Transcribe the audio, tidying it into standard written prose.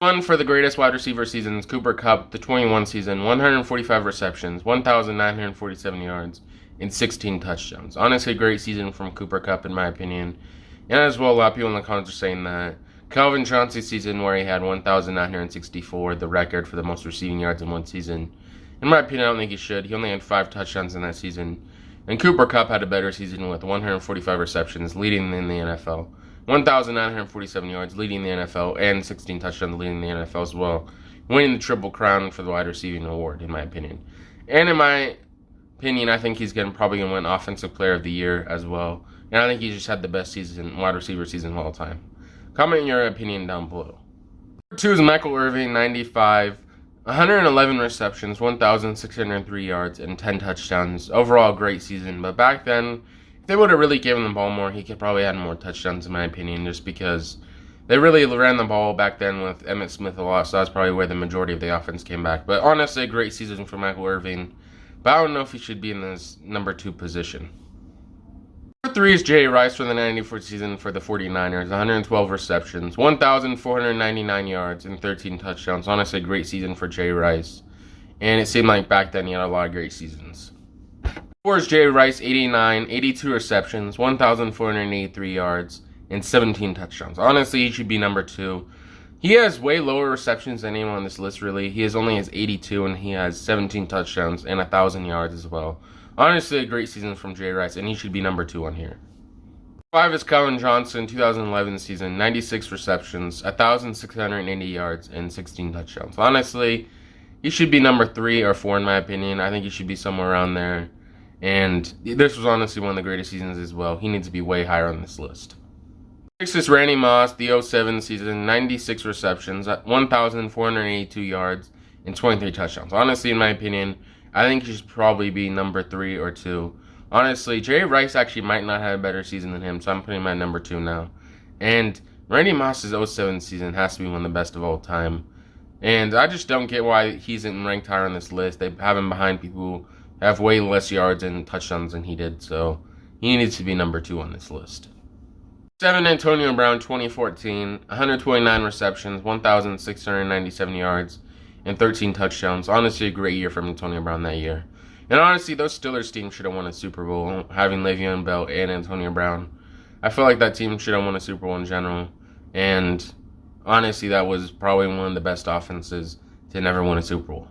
One for the greatest wide receiver seasons, Cooper Kupp, the 21 season, 145 receptions, 1,947 yards, and 16 touchdowns. Honestly, a great season from Cooper Kupp, in my opinion. And as well, a lot of people in the comments are saying that Calvin Chauncey's season, where he had 1,964, the record for the most receiving yards in one season. In my opinion, I don't think he should. He only had 5 touchdowns in that season. And Cooper Kupp had a better season with 145 receptions, leading in the NFL. 1,947 yards, leading the NFL, and 16 touchdowns, leading the NFL as well. Winning the Triple Crown for the wide receiving award, in my opinion. And in my opinion, I think he's probably going to win Offensive Player of the Year as well. And I think he just had the best season, wide receiver season of all time. Comment your opinion down below. Number 2 is Michael Irving, 95. 111 receptions, 1,603 yards, and 10 touchdowns. Overall, great season. But back then, if they would have really given the ball more, he could probably have more touchdowns, in my opinion, just because they really ran the ball back then with Emmitt Smith a lot, so that's probably where the majority of the offense came back. But honestly, a great season for Michael Irving. But I don't know if he should be in this number 2 position. Number 3 is Jerry Rice for the 94th season for the 49ers. 112 receptions, 1,499 yards, and 13 touchdowns. Honestly, a great season for Jerry Rice. And it seemed like back then he had a lot of great seasons. 4 is Jerry Rice, 89, 82 receptions, 1,483 yards, and 17 touchdowns. Honestly, he should be number 2. He has way lower receptions than anyone on this list, really. He only has 82, and he has 17 touchdowns and 1,000 yards as well. Honestly, a great season from Jerry Rice, and he should be number 2 on here. 5 is Calvin Johnson, 2011 season, 96 receptions, 1,680 yards, and 16 touchdowns. Honestly, he should be number 3 or 4 in my opinion. I think he should be somewhere around there. And this was honestly one of the greatest seasons as well. He needs to be way higher on this list. 6 is Randy Moss, the 07 season, 96 receptions, 1,482 yards, and 23 touchdowns. Honestly, in my opinion, I think he should probably be number 3 or 2. Honestly, Jerry Rice actually might not have a better season than him, so I'm putting him at number 2 now. And Randy Moss's 07 season has to be one of the best of all time. And I just don't get why he isn't ranked higher on this list. They have him behind people who have way less yards and touchdowns than he did, so he needs to be number 2 on this list. 7, Antonio Brown, 2014, 129 receptions, 1,697 yards, and 13 touchdowns. Honestly, a great year from Antonio Brown that year. And honestly, those Steelers team should have won a Super Bowl, having Le'Veon Bell and Antonio Brown. I feel like that team should have won a Super Bowl in general. And honestly, that was probably one of the best offenses to never win a Super Bowl.